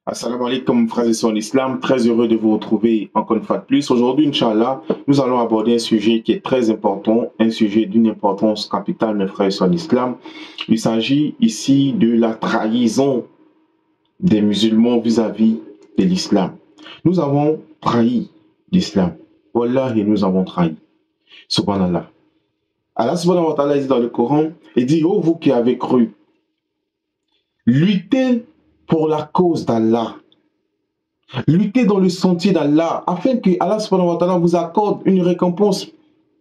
Assalamu alaikum, frères et sœurs en islam. Très heureux de vous retrouver encore une fois de plus. Aujourd'hui, Inch'Allah, nous allons aborder un sujet qui est très important, un sujet d'une importance capitale, mes frères et sœurs en islam. Il s'agit ici de la trahison des musulmans vis-à-vis de l'islam. Nous avons trahi l'islam. Wallah, et nous avons trahi. Subhanallah. Allah subhanahu wa ta'ala dit dans le Coran, il dit, ô vous qui avez cru, luttez pour la cause d'Allah. Luttez dans le sentier d'Allah afin que Allah subhanahu wa ta'ala vous accorde une récompense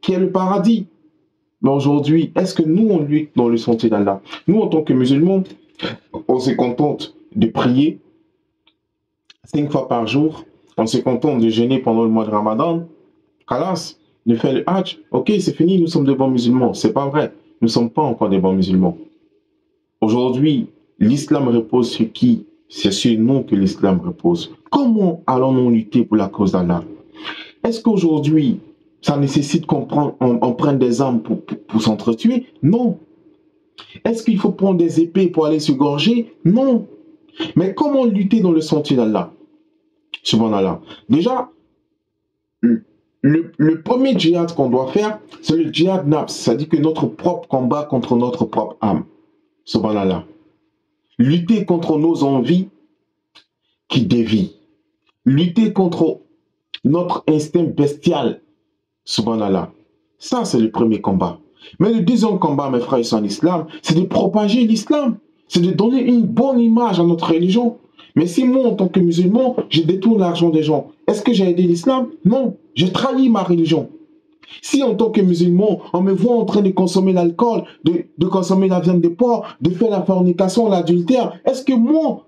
qui est le paradis. Mais aujourd'hui, est-ce que nous on lutte dans le sentier d'Allah? Nous en tant que musulmans, on se contente de prier 5 fois par jour, on se contente de jeûner pendant le mois de Ramadan, Khalas, de faire le Hajj, ok c'est fini, nous sommes de bons musulmans. C'est pas vrai, nous ne sommes pas encore des bons musulmans. Aujourd'hui, l'islam repose sur qui? C'est sur nous que l'islam repose. Comment allons-nous lutter pour la cause d'Allah? Est-ce qu'aujourd'hui, ça nécessite qu'on prenne des armes pour s'entretuer? Non. Est-ce qu'il faut prendre des épées pour aller se gorger? Non. Mais comment lutter dans le sentier d'Allah? Subhanallah. Déjà, le premier djihad qu'on doit faire, c'est le djihad nafs. C'est-à-dire que notre propre combat contre notre propre âme. Subhanallah. Lutter contre nos envies qui dévient. Lutter contre notre instinct bestial. Subhanallah. Ça, c'est le premier combat. Mais le deuxième combat, mes frères et sœurs en islam, c'est de propager l'islam. C'est de donner une bonne image à notre religion. Mais si moi, en tant que musulman, je détourne l'argent des gens, est-ce que j'ai aidé l'islam? Non. J'ai trahi ma religion. Si en tant que musulman, on me voit en train de consommer l'alcool, de consommer la viande de porc, de faire la fornication, l'adultère, est-ce que moi,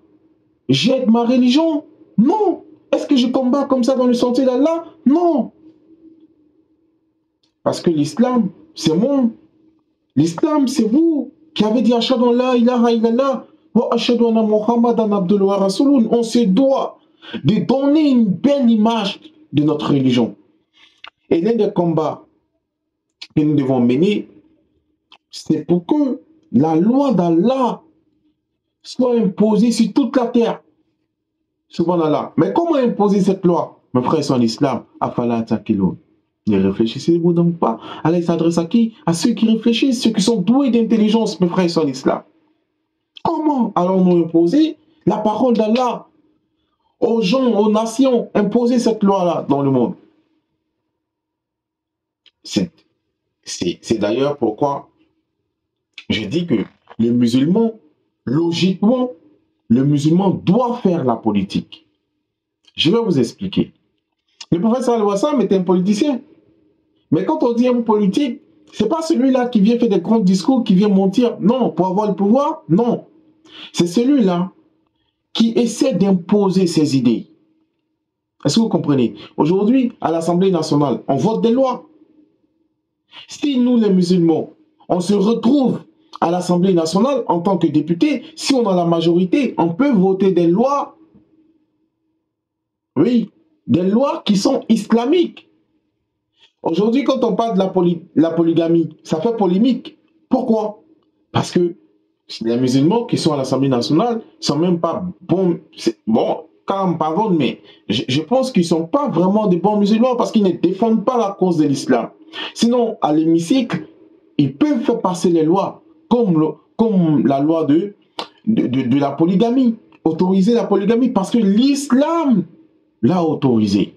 j'aide ma religion? Non. Est-ce que je combats comme ça dans le sentier d'Allah? Non. Parce que l'islam, c'est moi. L'islam, c'est vous qui avez dit Ashhadu an la ilaha illallah wa ashhadu anna Muhammadan abduhu wa rasuluh. On se doit de donner une belle image de notre religion. Et l'un des combats que nous devons mener, c'est pour que la loi d'Allah soit imposée sur toute la terre. Subhanallah. Mais comment imposer cette loi? Mes frères sont en islam. Afala ta'qilun. Ne réfléchissez-vous donc pas? Allah s'adresse à qui? À ceux qui réfléchissent, ceux qui sont doués d'intelligence, mes frères sont en islam. Comment allons-nous imposer la parole d'Allah aux gens, aux nations, imposer cette loi-là dans le monde? C'est d'ailleurs pourquoi je dis que le musulman, logiquement, le musulman doit faire la politique. Je vais vous expliquer. Le prophète sallallahu alayhi wa sallam était un politicien. Mais quand on dit un politique, ce n'est pas celui-là qui vient faire des grands discours, qui vient mentir. Non, pour avoir le pouvoir, non. C'est celui-là qui essaie d'imposer ses idées. Est-ce que vous comprenez? Aujourd'hui, à l'Assemblée nationale, on vote des lois. Si nous, les musulmans, on se retrouve à l'Assemblée nationale en tant que député, si on a la majorité, on peut voter des lois, oui, des lois qui sont islamiques. Aujourd'hui, quand on parle de la polygamie, ça fait polémique. Pourquoi? Parce que les musulmans qui sont à l'Assemblée nationale ne sont même pas bons. Bon, quand on pardonne, mais je pense qu'ils ne sont pas vraiment des bons musulmans parce qu'ils ne défendent pas la cause de l'islam. Sinon, à l'hémicycle, ils peuvent faire passer les lois comme la loi de la polygamie. Autoriser la polygamie parce que l'islam l'a autorisé.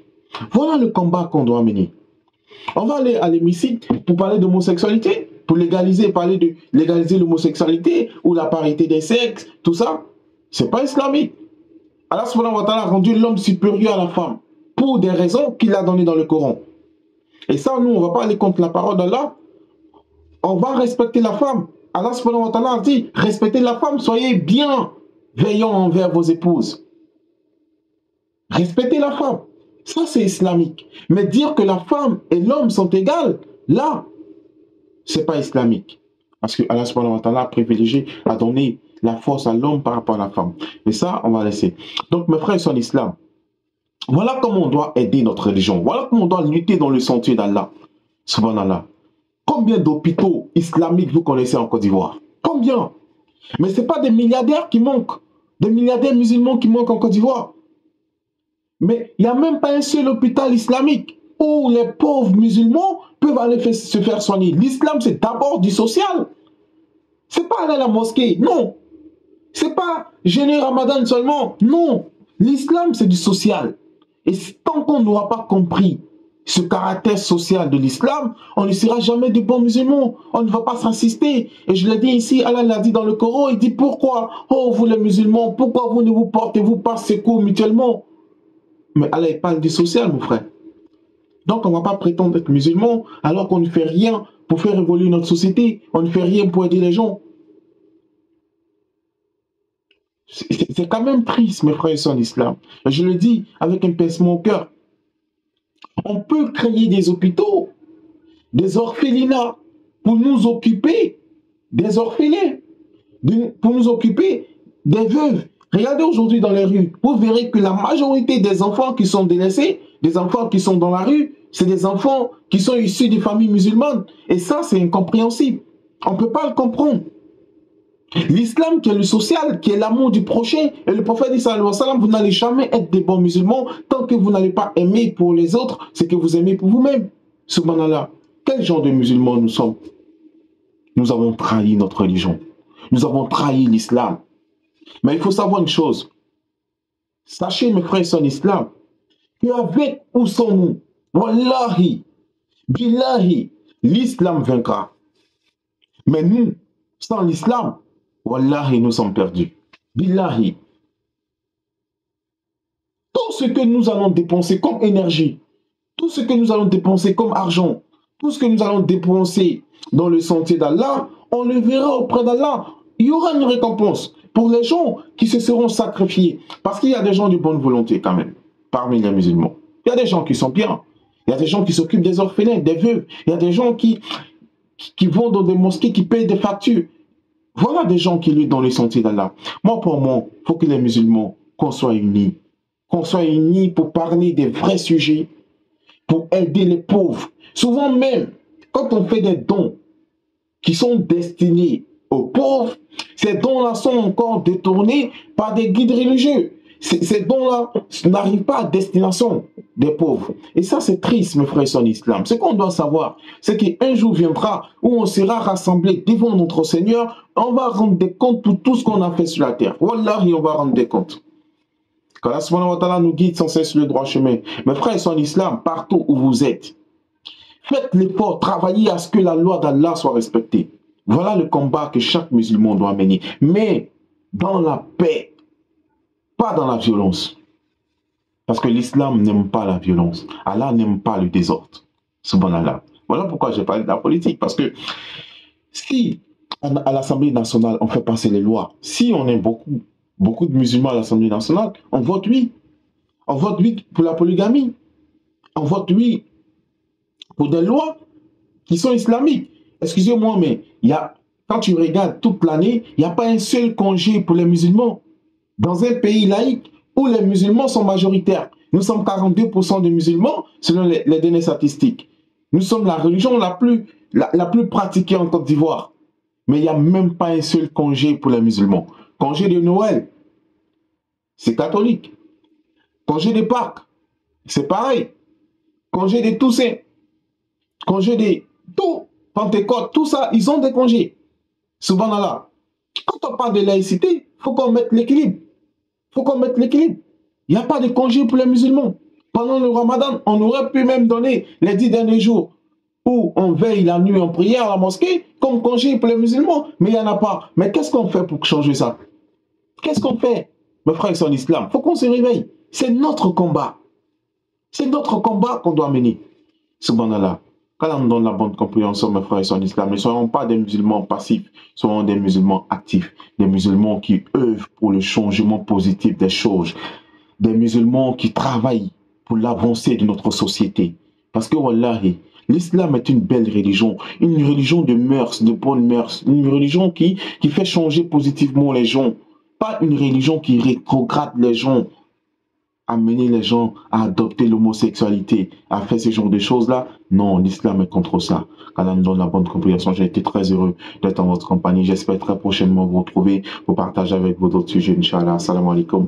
Voilà le combat qu'on doit mener. On va aller à l'hémicycle pour parler d'homosexualité, pour parler de légaliser l'homosexualité ou la parité des sexes, tout ça. C'est pas islamique. Allah subhanahu wa ta'ala a rendu l'homme supérieur à la femme pour des raisons qu'il a données dans le Coran. Et ça, nous, on ne va pas aller contre la parole d'Allah. On va respecter la femme. Allah subhanahu wa ta'ala a dit, respectez la femme, soyez bien veillants envers vos épouses. Respectez la femme. Ça, c'est islamique. Mais dire que la femme et l'homme sont égales, là, c'est pas islamique. Parce que Allah subhanahu wa ta'ala a privilégié, a donné la force à l'homme par rapport à la femme. Et ça, on va laisser. Donc, mes frères sont en islam. Voilà comment on doit aider notre religion. Voilà comment on doit lutter dans le sentier d'Allah. Subhanallah. Combien d'hôpitaux islamiques vous connaissez en Côte d'Ivoire? Combien? Mais ce n'est pas des milliardaires qui manquent. Des milliardaires musulmans qui manquent en Côte d'Ivoire. Mais il n'y a même pas un seul hôpital islamique où les pauvres musulmans peuvent aller se faire soigner. L'islam, c'est d'abord du social. C'est pas aller à la mosquée, non. C'est pas jeûner Ramadan seulement, non. L'islam, c'est du social. Et tant qu'on n'aura pas compris ce caractère social de l'islam, on ne sera jamais des bons musulmans. On ne va pas s'assister. Et je l'ai dit ici, Allah l'a dit dans le Coran, il dit pourquoi, oh vous les musulmans, pourquoi vous ne vous portez-vous pas secours mutuellement? Mais Allah il parle du social, mon frère. Donc on ne va pas prétendre être musulman alors qu'on ne fait rien pour faire évoluer notre société. On ne fait rien pour aider les gens. C'est quand même triste, mes frères et sœurs en islam. Je le dis avec un pincement au cœur. On peut créer des hôpitaux, des orphelinats pour nous occuper des orphelins, pour nous occuper des veuves. Regardez aujourd'hui dans les rues, vous verrez que la majorité des enfants qui sont délaissés, des enfants qui sont dans la rue, c'est des enfants qui sont issus des familles musulmanes. Et ça, c'est incompréhensible. On ne peut pas le comprendre. L'islam qui est le social, qui est l'amour du prochain, et le prophète dit sallallahu alayhi wa sallam, vous n'allez jamais être des bons musulmans tant que vous n'allez pas aimer pour les autres ce que vous aimez pour vous-même. Subhanallah, quel genre de musulmans nous sommes? Nous avons trahi notre religion. Nous avons trahi l'islam. Mais il faut savoir une chose. Sachez, mes frères et sœurs en islam, qu'avec ou sans nous, wallahi, billahi, l'islam vaincra. Mais nous, sans l'islam, wallahi, nous sommes perdus. Billahi. Tout ce que nous allons dépenser comme énergie, tout ce que nous allons dépenser comme argent, tout ce que nous allons dépenser dans le sentier d'Allah, on le verra auprès d'Allah. Il y aura une récompense pour les gens qui se seront sacrifiés. Parce qu'il y a des gens de bonne volonté quand même, parmi les musulmans. Il y a des gens qui sont bien. Il y a des gens qui s'occupent des orphelins, des veuves. Il y a des gens qui vont dans des mosquées, qui payent des factures. Voilà des gens qui luttent dans les sentiers d'Allah. Moi, pour moi, il faut que les musulmans, qu'on soit unis. Qu'on soit unis pour parler des vrais sujets, pour aider les pauvres. Souvent même, quand on fait des dons qui sont destinés aux pauvres, ces dons-là sont encore détournés par des guides religieux. Ces dons-là n'arrivent pas à destination des pauvres. Et ça, c'est triste, mes frères et sœurs en islam. Ce qu'on doit savoir, c'est qu'un jour viendra où on sera rassemblés devant notre Seigneur, on va rendre des comptes pour tout ce qu'on a fait sur la terre. Wallahi, on va rendre des comptes. Qu'Allah subhanahu wa ta'ala nous guide sans cesse sur le droit chemin. Mes frères et sœurs en islam, partout où vous êtes, faites l'effort, travaillez à ce que la loi d'Allah soit respectée. Voilà le combat que chaque musulman doit mener. Mais dans la paix, pas dans la violence. Parce que l'islam n'aime pas la violence. Allah n'aime pas le désordre. Subhanallah. Voilà pourquoi j'ai parlé de la politique. Parce que si à l'Assemblée nationale, on fait passer les lois, si on est beaucoup de musulmans à l'Assemblée nationale, on vote oui. On vote oui pour la polygamie. On vote oui pour des lois qui sont islamiques. Excusez-moi, mais quand tu regardes toute l'année, il n'y a pas un seul congé pour les musulmans. Dans un pays laïque où les musulmans sont majoritaires, nous sommes 42% de musulmans selon les données statistiques. Nous sommes la religion la plus pratiquée en Côte d'Ivoire. Mais il n'y a même pas un seul congé pour les musulmans. Congé de Noël, c'est catholique. Congé de Pâques, c'est pareil. Congé de Toussaint, congé de tout, Pentecôte, tout ça, ils ont des congés. Subhanallah. Quand on parle de laïcité, il faut qu'on mette l'équilibre. Il faut qu'on mette l'équilibre. Il n'y a pas de congé pour les musulmans. Pendant le Ramadan, on aurait pu même donner les 10 derniers jours où on veille la nuit en prière à la mosquée comme congé pour les musulmans. Mais il n'y en a pas. Mais qu'est-ce qu'on fait pour changer ça? Qu'est-ce qu'on fait, mes frères et sœurs en islam? Il faut qu'on se réveille. C'est notre combat. C'est notre combat qu'on doit mener. Subhanallah. Quand on donne la bonne compréhension, mes frères et sœurs en islam, ne soyons pas des musulmans passifs, soyons des musulmans actifs, des musulmans qui œuvrent pour le changement positif des choses, des musulmans qui travaillent pour l'avancée de notre société. Parce que, wallahi, l'islam est une belle religion, une religion de mœurs, de bonnes mœurs, une religion qui fait changer positivement les gens, pas une religion qui rétrograde les gens amener les gens à adopter l'homosexualité, à faire ce genre de choses-là. Non, l'islam est contre ça. Qu'Allah nous donne la bonne compréhension. J'ai été très heureux d'être en votre compagnie. J'espère très prochainement vous retrouver pour partager avec vous d'autres sujets, Inch'Allah. Assalamu alaikum.